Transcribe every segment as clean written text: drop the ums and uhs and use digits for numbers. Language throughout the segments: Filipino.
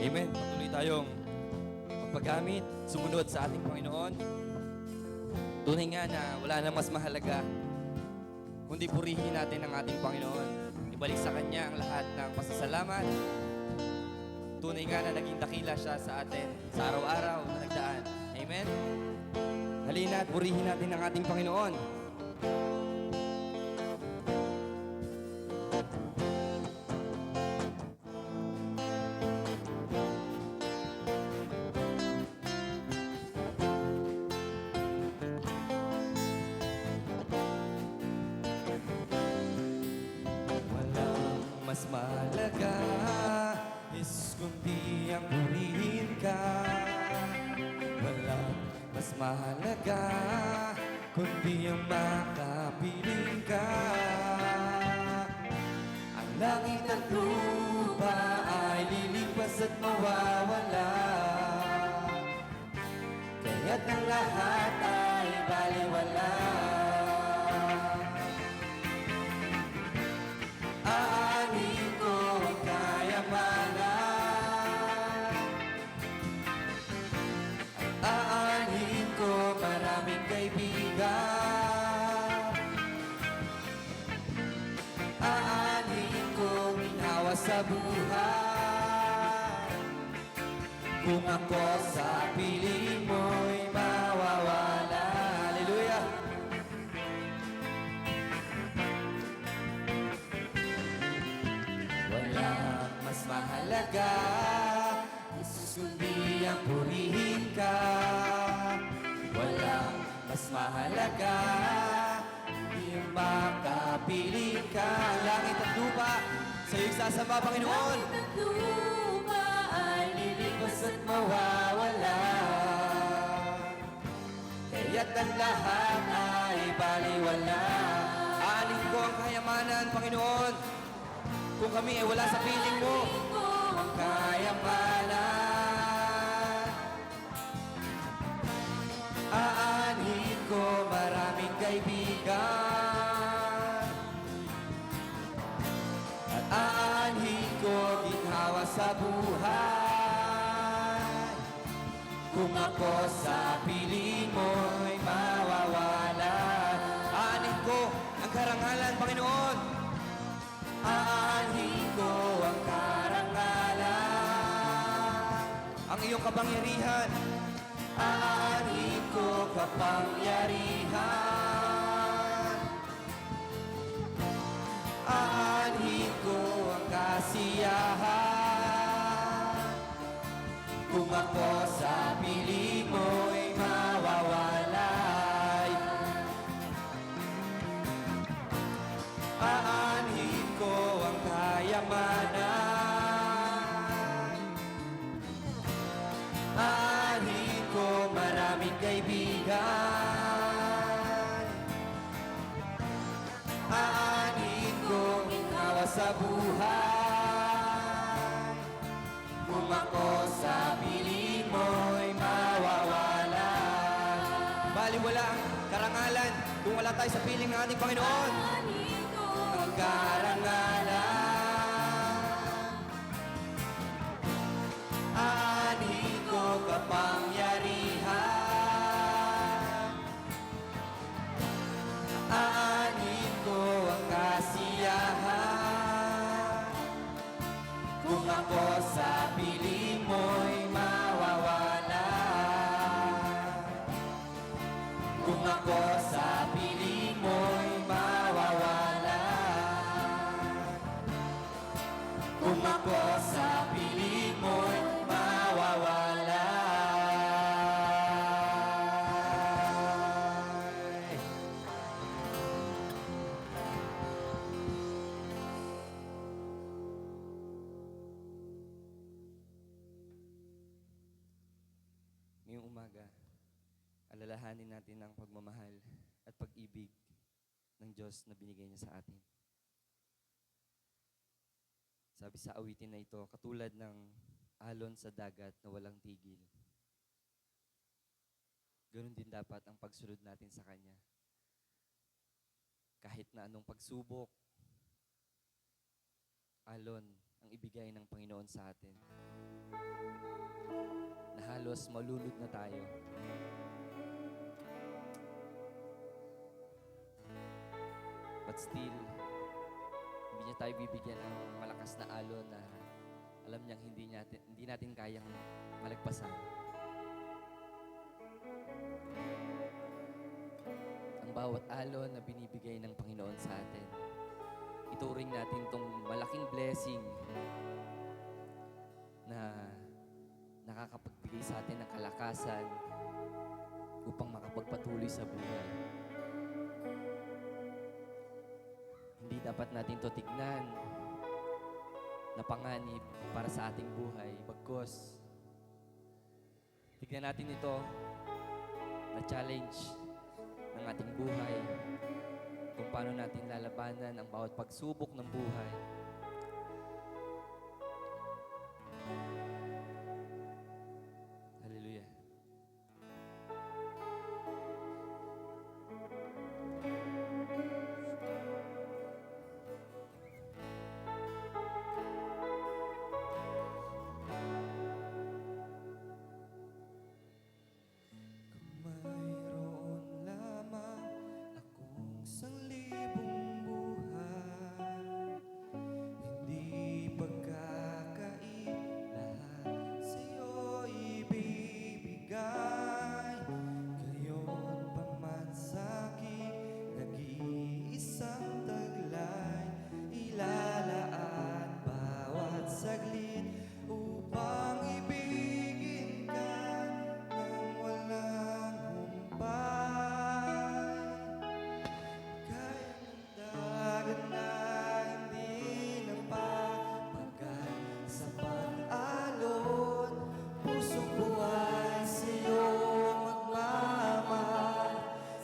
Amen. Patuloy tayong magpagamit, sumunod sa ating Panginoon. Tunay nga na wala na mas mahalaga kundi purihin natin ang ating Panginoon. Ibalik sa Kanya ang lahat ng pasasalamat. Tunay nga na naging dakila siya sa atin sa araw-araw na nagdaan. Amen. Halina at purihin natin ang ating Panginoon. Mas mahalaga is kundi ang purihin ka. Walang mas mahalaga kundi ang makapiling ka. Ang langit at lupa ay lilipas at mawawala, kaya't ang lahat ay baliwala. Aanin ko ang kayamanan, aanin ko maraming kaibigan, aanin ko ginawa sa buhay. Kung ako sa piling mo'y mawawala. Hallelujah! Walang mas mahalaga, Jesus, kundi ang purihin ka. Walang mas mahalaga, kundi ang makapiling ka. Langit at lupa, sa'yo isasamba, Panginoon. Langit at lupa ay lilipas At mawawala, kaya't ang lahat ay baliwala. Aanin ko ang kayamanan, Panginoon. Kung kami ay wala sa piling mo, ang kayamanan. Aanin ko maraming kaibigan, at aanin ko ginhawa sa buhay. Kung ako sa piling mo'y mawawala, aanin ko ang karangalan, Panginoon. Aanin ko ang karangalan, ang iyong kapangyarihan. Aanin ko kapangyarihan, aanin ko ang kasiyahan. Kung ako sa piling mo'y mawawalay, aanin ko ang kayamanan, aanin ko maraming kaibigan, aanin ko ginawa sa buhay. Kung ako sa piling mo'y mawawala, baliwala ang karangalan kung wala tayo sa piling ng ating Panginoon. Ang karangalan, aanin ko kapangyarihan, aanin ko ang kasiyahan. Kung ako sa piling mo'y mawawala, kung ako sa piling mo'y mawawala, kung ako sa piling mo'y mawawala. Ngayong umaga, alalahanin natin ang pagmamahal at pag-ibig ng Diyos na binigay niya sa atin. Sabi sa awitin na ito, katulad ng alon sa dagat na walang tigil, ganoon din dapat ang pagsunod natin sa Kanya. Kahit na anong pagsubok, alon ang ibigay ng Panginoon sa atin. na halos malulod na tayo. But still, hindi niya tayo bibigyan ng malakas na alon na alam niyang hindi natin kayang malagpasan. Ang bawat alon na binibigay ng Panginoon sa atin, ituring natin tong malaking blessing na nakakapagbigay sa atin ng kalakasan upang makapagpatuloy sa buhay. Hindi dapat natin to tignan na panganib para sa ating buhay. Bagkus, tignan natin ito na challenge ng ating buhay kung paano natin lalabanan ang bawat pagsubok ng buhay. Hallelujah. Mayroon lamang akong sanglibong buhay, hindi pagkakait lahat sa'yo ibibigay. Gayon pa man sa'kin, nag-iisang taglay, ilalaan bawat saglit upang ibigin ka ng walang humpay. Kaya ng dagat na hindi napapagal sa pag-alon, pusong buhay sa'yo magmamahal.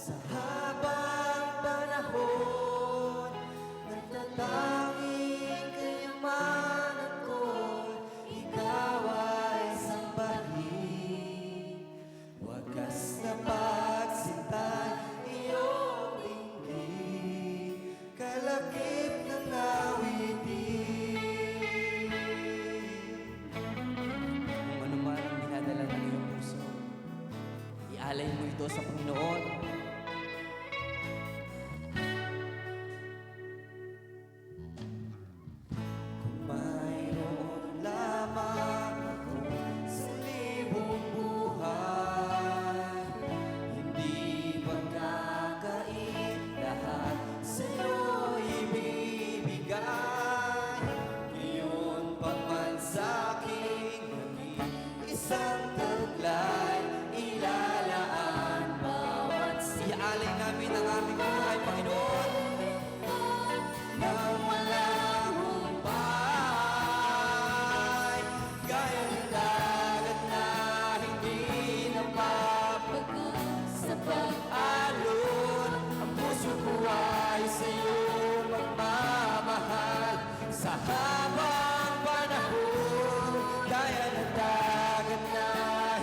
Sa habang panahon, nagtatanging kayamanan ko, ikaw ay sambahin. Wagas na pagsintay, iyong dinggin, kalakip ng awitin. Kung ano man ang dinadala ng iyong puso, ialay mo ito sa Panginoon. Kung mayroon lamang akong sanglibong buhay, hindi pagkakait lahat sa'yo ibibigay. Ngayon pa man sa'king nag-iisang taglay, ilalaan bawat iaalay namin ang aming buhay, Panginoon, nang walang humpay. Gaya ng dagat na hindi napapagal sa pag-alon, ang puso ko ay sa'yo magmamahal. Sa habang panahon, gaya ng dagat na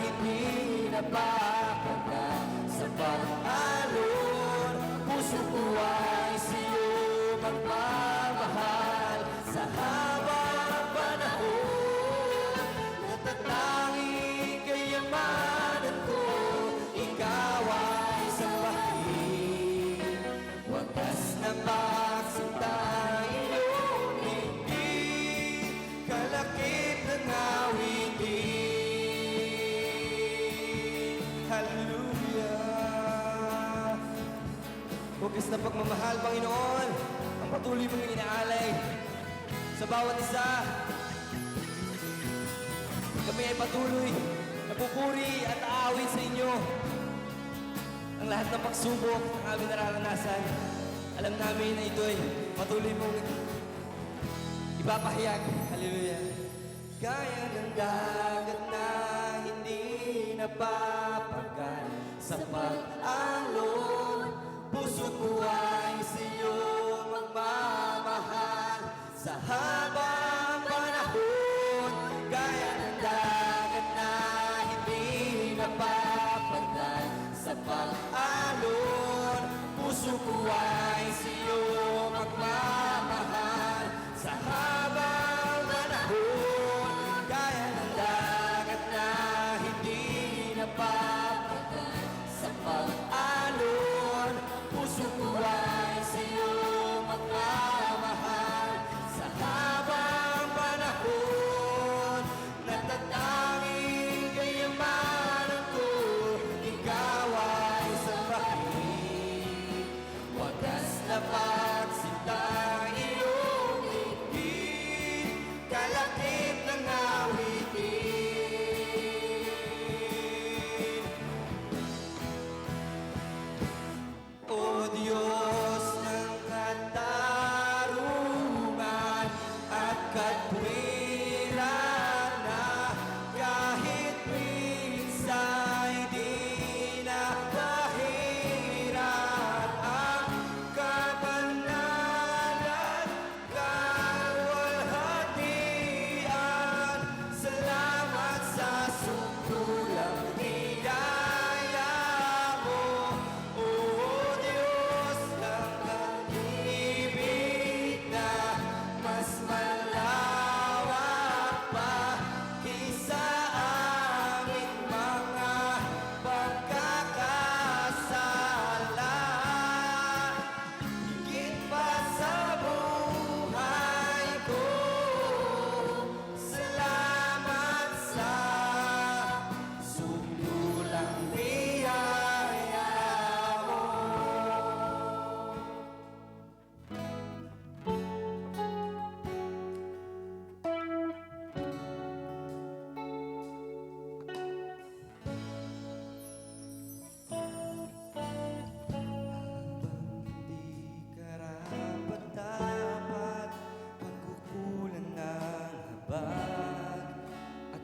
hindi napapagal sa pag-alon, puso ko ay sa'yo magmamahal. Sa habang panahon, natatanging kayamanan ko, ikaw ay sambahin. Wagas na pagsintay, iyong dinggin, kalakip ng awitin. Hallelujah. Wagas na pagmamahal, Panginoon, ang patuloy mong inaalay sa bawat isa. Kami ay patuloy na pupuri at aawit sa inyo. Ang lahat ng pagsubok ng aming nararanasan, alam namin na ito'y patuloy mong ipapahayag. Hallelujah. Gaya ng dagat na hindi napapagal sa pag-alon, puso ko ay sa'yo magmamahal. Sa habang panahon, gaya ng dagat na hindi napapagal sa pag-alon, puso ko ay sa'yo magmamahal. Sa habang panahon, gaya ng dagat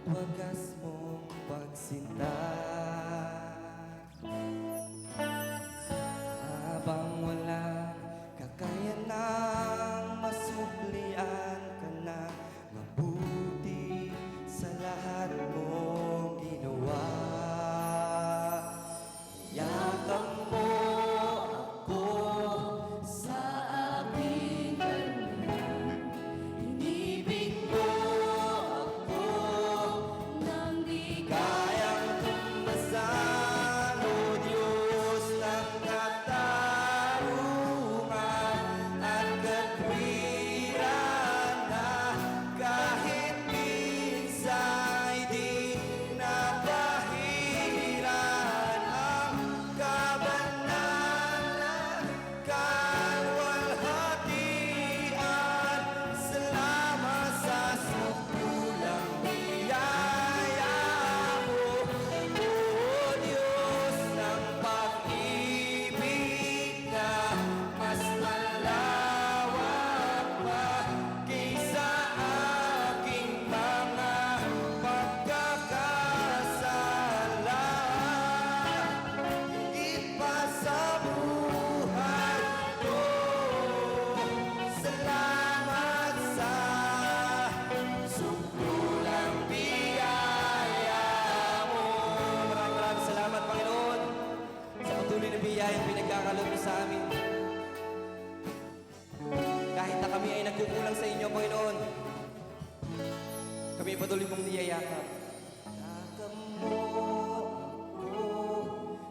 wagas mong pagsinta. Habang wala kakayanang masuklian ka na mabuti sa lahat mong ginawa. Yakap mo ako Sa aking kaluhan, inibig mo ako nang di kayang tumbasan, O Diyos ng katarungan at katwiran na kahit minsa'y di napahiran ang kabanalan, kalwalhatian. Salamat sa sukulang biyaya mo, O Diyos ng pag-ibig na mas malawak pa kaysa aking mga pagkakasala. Higit pa sa buhay ko, salamat sa sukulang biyaya mo. Maraming salamat, Panginoon, sa patuloy na biyayang pinagkakaloob mo sa amin. Kahit na kami ay nagkukulang sa inyo, Panginoon, kami ay patuloy mong niyayakap. Yakap mo ako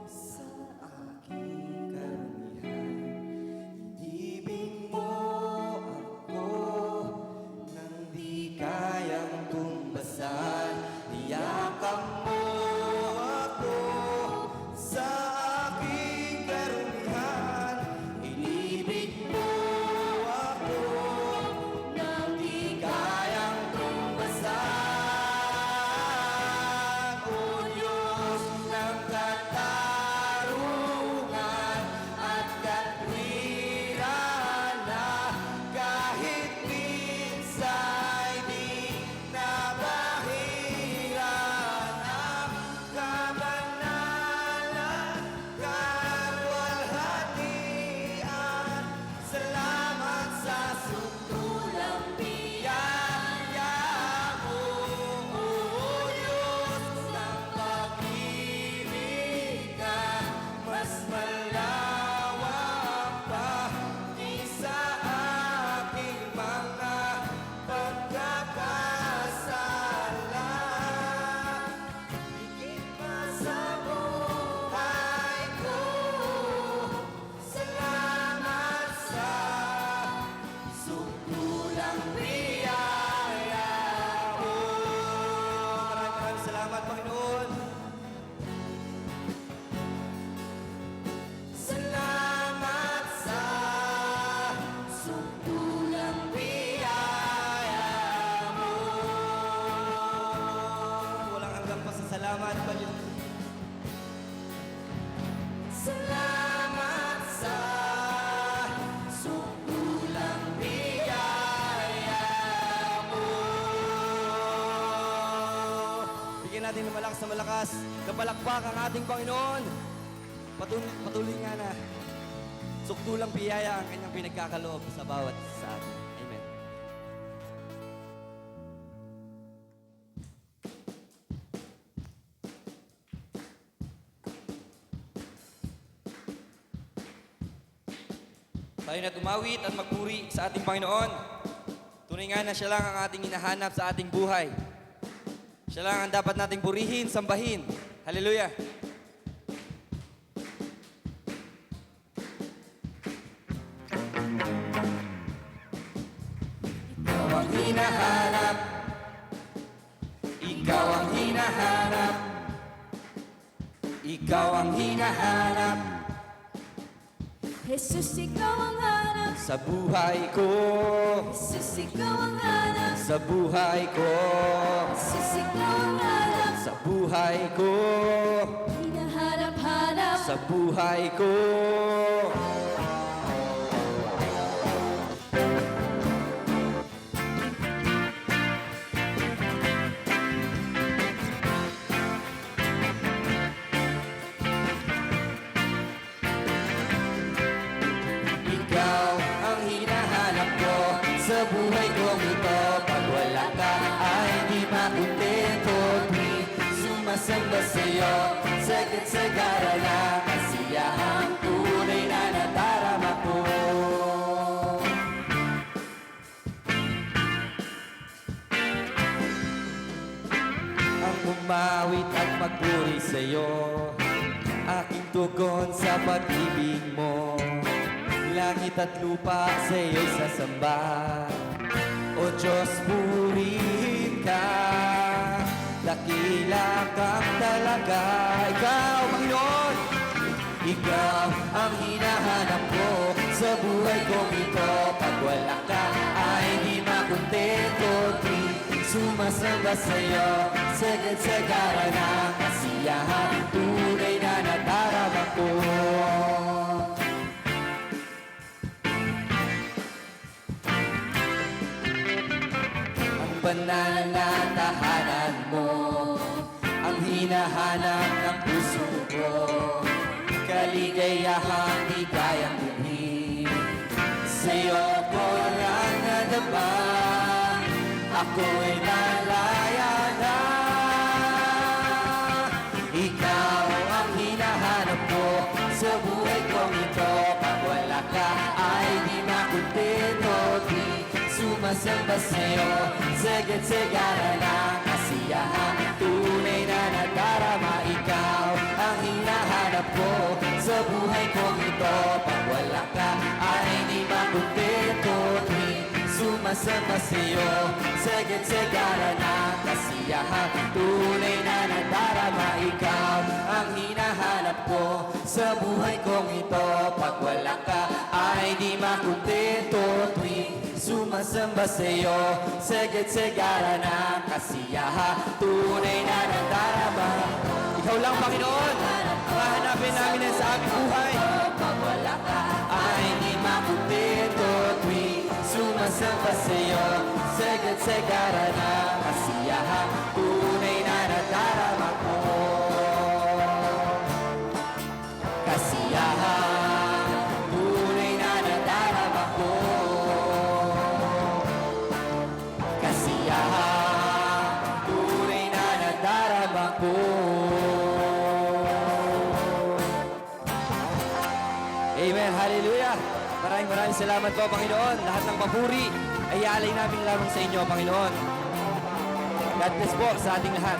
sa aking karamihan. Ibig mo ako nang di kayang tumbasan. Yakap mo ako sa aking karamihan. Inibig mo ako nang di kayang tumbasan. O Diyos ng katarungan at katwiran na kahit minsa'y di nabahiran ang kabanalan, kalwalhatian. Salamat sa sukulang biyaya mo, O Diyos ng pag-ibig na mas malawak pa kaysa aking mga pagkakasala. Higit pa sa buhay ko, salamat sa sukulang biyaya mo. Maraming salamat, Panginoon. Salamat sa sukulang biyaya mo. Walang hanggang pasasalamat, Panginoon. Salamat sa sukulang biyaya mo. Bigyan natin ng malakas na malakas na palakpak ang ating Panginoon. Patuloy nga na sukdulang biyaya ang kanyang pinagkakaloob sa bawat sa atin. Amen. Tayo na tumawit at magpuri sa ating Panginoon. Tunay nga na siya lang ang ating hinahanap sa ating buhay. Siya lang ang dapat nating purihin, sambahin. Hallelujah! Ikaw ang hinahanap. Ikaw ang hinahanap. Ikaw ang hinahanap Jesus, ikaw ang hanap. sa buhay ko. Jesus, ikaw ang hanap. Sa buhay ko. Jesus, ikaw ang hanap. Sa buhay ko. Hinahanap-hanap. Sa buhay ko. makontento tuwing sumasamba sa'yo. Sagad-sagara na kasiyahang tunay na nadarama ko. Ang umawit at magpuri sa'yo, aking tugon sa pag-ibig mo. Langit at lupa sa'yo'y sasamba, O Diyos, purihin ka. Dakila kang talaga. Ikaw, Panginoon, ikaw ang hinahanap ko sa buhay kong ito. Pag wala ka ay di makontento. Sumasamba sa'yo, sagad-sagara na kasiyahan, tunay na nadarama ko. Ang banal na tahanan mo, ang hinahanap ng puso ko. Kaligayahang di kayang buhin, sa'yo ko lang nadama. Ako'y nalaya na. Ikaw ang hinahanap ko sa buhay kong ito. Pag wala ka ay di makontento. Di sumasamba sa'yo, sagad-sagara na kasiyahan, tunay na nadarama. Ikaw ang hinahanap ko sa buhay kong ito. Pag wala ka ay di makontento. Di sumasamba sa'yo, sagad-sagara na kasiyahan, tunay na nadarama. Ikaw ang hinahanap ko sa buhay kong ito. Pag wala ka ay di makontento. Tuwing sumasamba sa'yo, sagad-sagara na kasiyahan, tunay na nadarama. Ikaw lang, Panginoon, mahanapin namin yan sa aming buhay. Pag wala ka ay di makontento. Tuwing sumasamba sa'yo, sagad-sagara na kasiyahan, tunay na nadarama ko. Kasiyahan, tunay na nadarama ko. Kasiyahan, tunay na nadarama ko. Amen, hallelujah. Maraming salamat po, Panginoon. Lahat ng papuri ay iaalay namin lamang sa inyo, Panginoon. God bless po sa ating lahat.